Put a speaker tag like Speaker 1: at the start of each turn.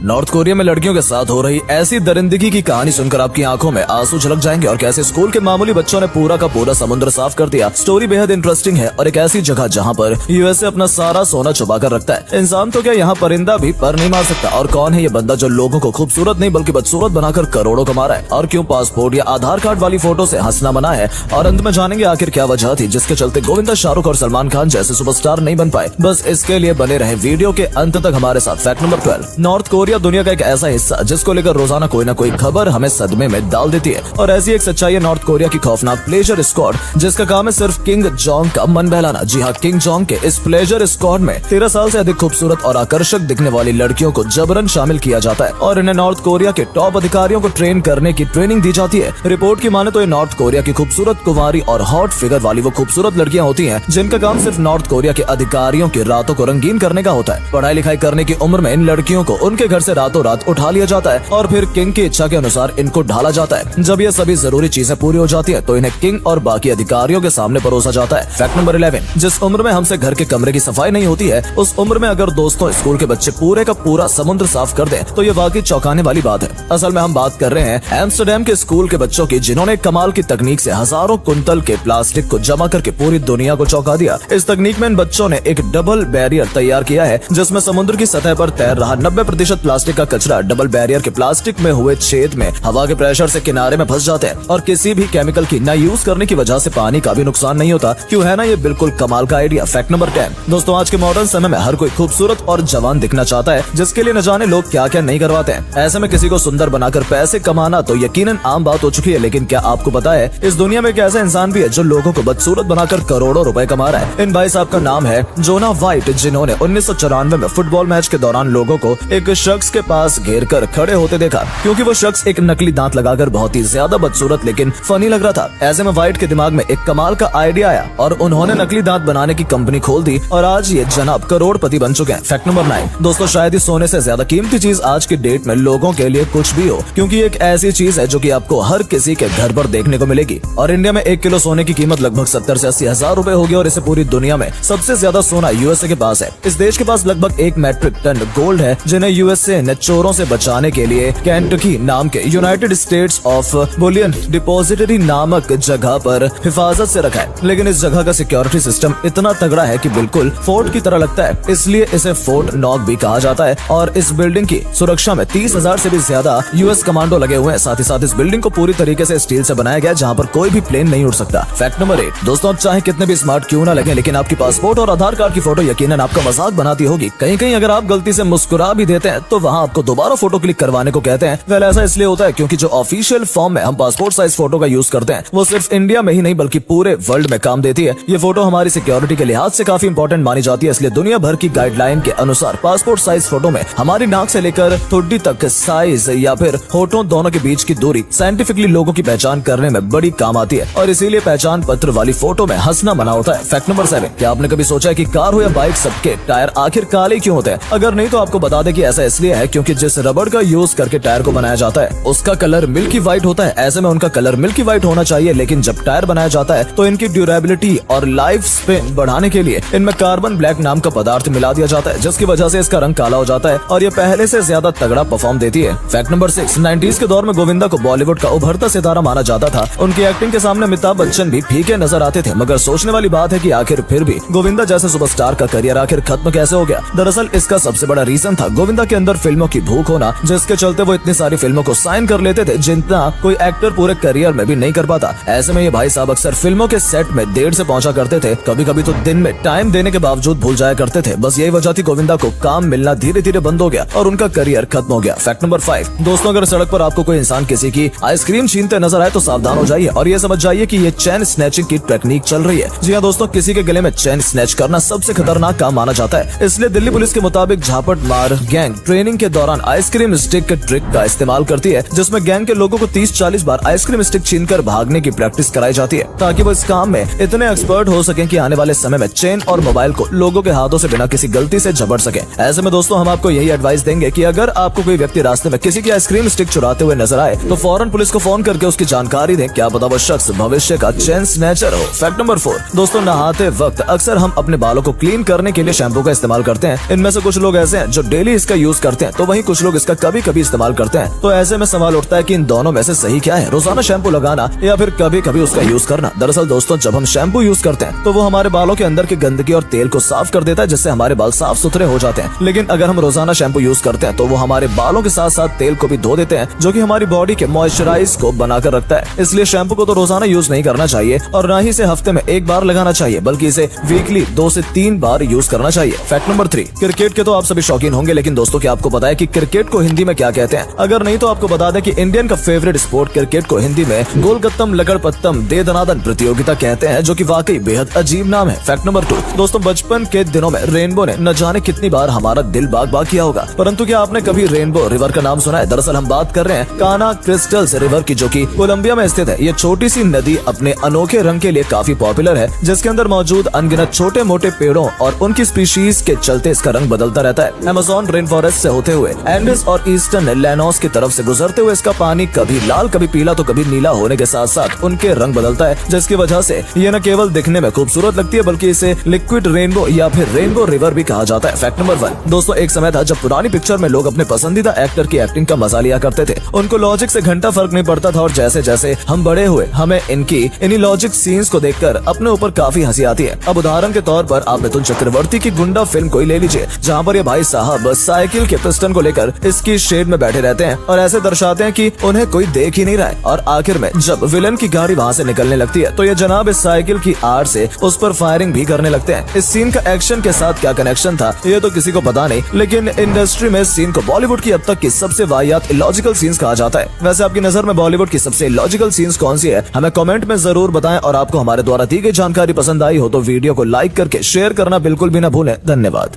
Speaker 1: North Korea में लड़कियों के साथ हो रही ऐसी दरिंदगी की कहानी सुनकर आपकी आंखों में आंसू झलक जाएंगे और कैसे स्कूल के मामूली बच्चों ने पूरा का पूरा समुद्र साफ कर दिया। स्टोरी बेहद इंटरेस्टिंग है और एक ऐसी जगह जहां पर यूएसए अपना सारा सोना छुपा कर रखता है। इंसान तो क्या यहाँ परिंदा भी पर नहीं मार सकता। और कौन है ये बंदा जो लोगों को खूबसूरत नहीं बल्कि बदसूरत बनाकर करोड़ों कमा रहा है, और क्यों पासपोर्ट या आधार कार्ड वाली फोटो से हंसना मना है। और अंत में जानेंगे आखिर क्या वजह थी जिसके चलते गोविंदा, शाहरुख और सलमान खान जैसे सुपरस्टार नहीं बन पाए। बस इसके लिए बने रहे वीडियो के अंत तक हमारे साथ। फैक्ट नंबर 12, नॉर्थ कोरिया दुनिया का एक ऐसा हिस्सा जिसको लेकर रोजाना कोई ना कोई खबर हमें सदमे में डाल देती है। और ऐसी एक सच्चाई है नॉर्थ कोरिया की खौफनाक प्लेजर स्क्वाड, जिसका काम है सिर्फ किंग जोंग का मन बहलाना। जी हाँ, किंग जोंग के इस प्लेजर स्क्वाड में 13 साल से अधिक खूबसूरत और आकर्षक दिखने वाली लड़कियों को जबरन शामिल किया जाता है और इन्हें नॉर्थ कोरिया के टॉप अधिकारियों को ट्रेन करने की ट्रेनिंग दी जाती है। रिपोर्ट की माने तो ये नॉर्थ कोरिया की खूबसूरत कुंवारी और हॉट फिगर वाली वो खूबसूरत लड़कियां होती हैं जिनका काम सिर्फ नॉर्थ कोरिया के अधिकारियों की रातों को रंगीन करने का होता है। पढ़ाई लिखाई करने की उम्र में इन लड़कियों को उनके घर से रातों रात उठा लिया जाता है और फिर किंग की इच्छा के अनुसार इनको ढाला जाता है। जब ये सभी जरूरी चीजें पूरी हो जाती है तो इन्हें किंग और बाकी अधिकारियों के सामने परोसा जाता है। फैक्ट नंबर 11, जिस उम्र में हमसे घर के कमरे की सफाई नहीं होती है उस उम्र में अगर दोस्तों स्कूल के बच्चे पूरे का पूरा समुद्र साफ कर दें तो ये वाकई चौंकाने वाली बात है। असल में हम बात कर रहे हैं एम्स्टरडैम के स्कूल के बच्चों की, जिन्होंने कमाल की तकनीक से हजारों कुंतल के प्लास्टिक को जमा करके पूरी दुनिया को चौंका दिया। इस तकनीक में इन बच्चों ने एक डबल बैरियर तैयार किया है जिसमें समुद्र की सतह पर तैर रहा 90% प्लास्टिक का कचरा डबल बैरियर के प्लास्टिक में हुए छेद में हवा के प्रेशर से किनारे में फंस जाते हैं और किसी भी केमिकल की न यूज करने की वजह से पानी का भी नुकसान नहीं होता। क्यों है ना ये बिल्कुल कमाल का आइडिया। फैक्ट नंबर 10, दोस्तों आज के मॉडर्न समय में हर कोई खूबसूरत और जवान दिखना चाहता है, जिसके लिए न जाने लोग क्या क्या नहीं करवाते हैं। ऐसे में किसी को सुंदर बनाकर पैसे कमाना तो यकीनन आम बात हो चुकी है, लेकिन क्या आपको पता है इस दुनिया में एक ऐसा इंसान भी है जो लोगों को बदसूरत बनाकर करोड़ों रुपए कमा रहा है। इन भाई साहब का नाम है जोना वाइट, जिन्होंने 1994 में फुटबॉल मैच के दौरान लोगों को एक शख्स के पास घेर कर खड़े होते देखा, क्योंकि वो शख्स एक नकली दांत लगाकर बहुत ही ज्यादा बदसूरत लेकिन फनी लग रहा था। ऐसे में वाइट के दिमाग में एक कमाल का आइडिया आया और उन्होंने नकली दांत बनाने की कंपनी खोल दी और आज ये जनाब करोड़पति बन चुके हैं। फैक्ट नंबर 9, दोस्तों शायद ही सोने से ज्यादा कीमती चीज आज की डेट में लोगों के लिए कुछ भी हो, क्योंकि एक ऐसी चीज है जो कि आपको हर किसी के घर पर देखने को मिलेगी। और इंडिया में 1 किलो सोने की कीमत लगभग 70 से 80 हजार रुपए होगी और इसे पूरी दुनिया में सबसे ज्यादा सोना यूएसए के पास है। इस देश के पास लगभग 1 मैट्रिक टन गोल्ड है, जिन्हें यूएसए ने चोरों से बचाने के लिए केंटकी नाम के United states of Boolean depository नामक जगह पर हिफाजत से रखा है। लेकिन इस जगह का सिक्योरिटी सिस्टम इतना तगड़ा है कि बिल्कुल फोर्ट की तरह लगता है, इसलिए इसे फोर्ट नॉक भी कहा जाता है। और इस बिल्डिंग की सुरक्षा में 30,000 से भी ज्यादा यूएस कमांडो लगे हुए हैं। साथ ही साथ इस बिल्डिंग को पूरी तरीके से स्टील से बनाया गया है, जहां पर कोई भी प्लेन नहीं उड़ सकता। फैक्ट नंबर 8, दोस्तों आप चाहे कितने भी स्मार्ट क्यों ना लगे, लेकिन आपकी पासपोर्ट और आधार कार्ड की फोटो यकीनन आपका मजाक बनाती होगी। कहीं कहीं अगर आप गलती से मुस्कुरा भी देते हैं तो वहाँ आपको दोबारा फोटो क्लिक करवाने को कहते हैं। वेल ऐसा इसलिए होता है क्योंकि जो ऑफिशियल फॉर्म में हम पासपोर्ट साइज फोटो का यूज करते हैं वो सिर्फ इंडिया में ही नहीं बल्कि पूरे वर्ल्ड में काम देती है। ये फोटो हमारी सिक्योरिटी के लिहाज से काफी इंपॉर्टेंट मानी जाती है, इसलिए दुनिया भर की गाइडलाइन के अनुसार पासपोर्ट साइज फोटो में हमारी नाक से लेकर ठुड्डी तक साइज या फिर होठों दोनों के बीच की दूरी साइंटिफिकली लोगों की पहचान करने में बड़ी काम आती है और इसीलिए पहचान पत्र वाली फोटो में हंसना मना होता है। फैक्ट नंबर 7, क्या आपने कभी सोचा है कि कार हो या बाइक सबके टायर आखिर काले क्यों होते हैं? अगर नहीं तो आपको बता दें कि ऐसा इसलिए है क्योंकि जिस रबड़ का यूज करके टायर को बनाया जाता है उसका कलर मिल्की व्हाइट होता है। ऐसे में उनका कलर मिल्की व्हाइट होना चाहिए, लेकिन जब टायर बनाया जाता है तो इनकी ड्यूरेबिलिटी और लाइफ स्पेन बढ़ाने के लिए इनमें कार्बन ब्लैक नाम का पदार्थ मिला दिया जाता है, जिसकी वजह से इसका रंग काला हो जाता है और ये पहले से ज्यादा तगड़ा परफॉर्म देती है। फैक्ट नंबर 6, 90s के दौर में गोविंदा को बॉलीवुड का उभरता सितारा माना जाता था। उनकी एक्टिंग के सामने अमिताभ बच्चन भी फीके नजर आते थे, मगर सोचने वाली बात है कि आखिर फिर भी गोविंदा जैसे सुपरस्टार का करियर आखिर खत्म कैसे हो गया। दरअसल इसका सबसे बड़ा रीजन था गोविंदा के अंदर फिल्मों की भूख होना, जिसके चलते वो इतनी सारी फिल्मों को साइन कर लेते थे जितना कोई एक्टर पूरे करियर में भी नहीं कर पाता। ऐसे में ये भाई साहब अक्सर फिल्मों के सेट में देर से पहुंचा करते थे, कभी कभी तो दिन में टाइम देने के बावजूद भूल जाया करते थे। बस यही वजह थी गोविंदा को काम मिलना धीरे धीरे बंद हो गया और उनका करियर खत्म हो गया। फैक्ट नंबर 5, दोस्तों अगर सड़क पर आपको कोई इंसान किसी की आइसक्रीम छीनते नजर आए तो सावधान हो जाइए और ये समझ जाइए कि ये चेन स्नैचिंग की टेक्निक चल रही है। जी हाँ दोस्तों, किसी के गले में चेन स्नैच करना सबसे खतरनाक काम माना जाता है, इसलिए दिल्ली पुलिस के मुताबिक झापट मार गैंग ट्रेनिंग के दौरान आइसक्रीम स्टिक के ट्रिक का इस्तेमाल करती है, जिसमें गैंग के लोगों को 30-40 बार आइसक्रीम स्टिक छीनकर भागने की प्रैक्टिस कराई जाती है, ताकि वो इस काम में इतने एक्सपर्ट हो सकें कि आने वाले समय में चेन और मोबाइल को लोगों के हाथों से बिना किसी गलती से झपट सके। ऐसे में दोस्तों हम आपको यही एडवाइस देंगे कि अगर आपको कोई व्यक्ति रास्ते में किसी की आइसक्रीम स्टिक चुराते हुए नजर आए तो फौरन पुलिस को फोन करके उसकी जानकारी दें, क्या पता वो शख्स भविष्य का चेन स्नैचर हो। फैक्ट नंबर 4, दोस्तों नहाते वक्त अक्सर हम अपने बालों को क्लीन करने के लिए शैम्पू का इस्तेमाल करते हैं। इनमें से कुछ लोग ऐसे हैं जो डेली इसका यूज करते करते हैं तो वहीं कुछ लोग इसका कभी कभी इस्तेमाल करते हैं। तो ऐसे में सवाल उठता है कि इन दोनों में से सही क्या है, रोजाना शैम्पू लगाना या फिर कभी कभी उसका यूज करना। दरअसल दोस्तों, जब हम शैम्पू यूज करते हैं तो वो हमारे बालों के अंदर की गंदगी और तेल को साफ कर देता है, जिससे हमारे बाल साफ सुथरे हो जाते हैं। लेकिन अगर हम रोजाना शैम्पू यूज करते हैं तो वो हमारे बालों के साथ साथ तेल को भी धो देते हैं, जो कि हमारी बॉडी के मॉइस्चराइज को बनाकर रखता है। इसलिए शैम्पू को तो रोजाना यूज नहीं करना चाहिए और न ही इसे हफ्ते में एक बार लगाना चाहिए, बल्कि इसे वीकली 2 से 3 बार यूज करना चाहिए। फैक्ट नंबर 3, क्रिकेट के तो आप सभी शौकीन होंगे, लेकिन दोस्तों क्या आपको पता है कि क्रिकेट को हिंदी में क्या कहते हैं? अगर नहीं तो आपको बता दें कि इंडियन का फेवरेट स्पोर्ट क्रिकेट को हिंदी में गोलगत्तम लगड़पत्तम दे दनादन प्रतियोगिता कहते हैं, जो कि वाकई बेहद अजीब नाम है। फैक्ट नंबर 2, दोस्तों बचपन के दिनों में रेनबो ने न जाने कितनी बार हमारा दिल बाग बाग किया होगा, परंतु क्या आपने कभी रेनबो रिवर का नाम सुना है? दरअसल हम बात कर रहे हैं काना क्रिस्टल्स रिवर की, जो कि कोलंबिया में स्थित है। ये छोटी सी नदी अपने अनोखे रंग के लिए काफी पॉपुलर है, जिसके अंदर मौजूद अनगिनत छोटे मोटे पेड़ों और उनकी स्पीशीज के चलते इसका रंग बदलता रहता है। अमेज़न रेन फॉरेस्ट से होते हुए एंडीज और ईस्टर्न लैनोस की तरफ से गुजरते हुए इसका पानी कभी लाल कभी पीला तो कभी नीला होने के साथ साथ उनके रंग बदलता है, जिसकी वजह से ये न केवल दिखने में खूबसूरत लगती है बल्कि इसे लिक्विड रेनबो या फिर रेनबो रिवर भी कहा जाता है। फैक्ट नंबर 1, दोस्तों एक समय था जब पुरानी पिक्चर में लोग अपने पसंदीदा एक्टर की एक्टिंग का मजा लिया करते थे। उनको लॉजिक से घंटा फर्क नहीं पड़ता था और जैसे जैसे हम बड़े हुए हमें इन्हीं लॉजिक सीन्स को देखकर अपने ऊपर काफी हंसी आती है। अब उदाहरण के तौर पर आप मिथुन चक्रवर्ती की गुंडा फिल्म को ही ले लीजिए, जहाँ पर ये भाई साहब साइकिल के पिस्टन को लेकर इसकी शेड में बैठे रहते हैं और ऐसे दर्शाते हैं कि उन्हें कोई देख ही नहीं रहा है, और आखिर में जब विलन की गाड़ी वहाँ से निकलने लगती है तो ये जनाब इस साइकिल की आड़ से उस पर फायरिंग भी करने लगते हैं। इस सीन का एक्शन के साथ क्या कनेक्शन था ये तो किसी को पता नहीं, लेकिन इंडस्ट्री में इस सीन को बॉलीवुड की अब तक की सबसे वाहियात इलॉजिकल सीन्स कहा जाता है। वैसे आपकी नजर में बॉलीवुड की सबसे इलॉजिकल सीन्स कौन सी है, हमें कमेंट में जरूर बताएं। और आपको हमारे द्वारा दी गई जानकारी पसंद आई हो तो वीडियो को लाइक करके शेयर करना बिल्कुल भी न भूलें। धन्यवाद।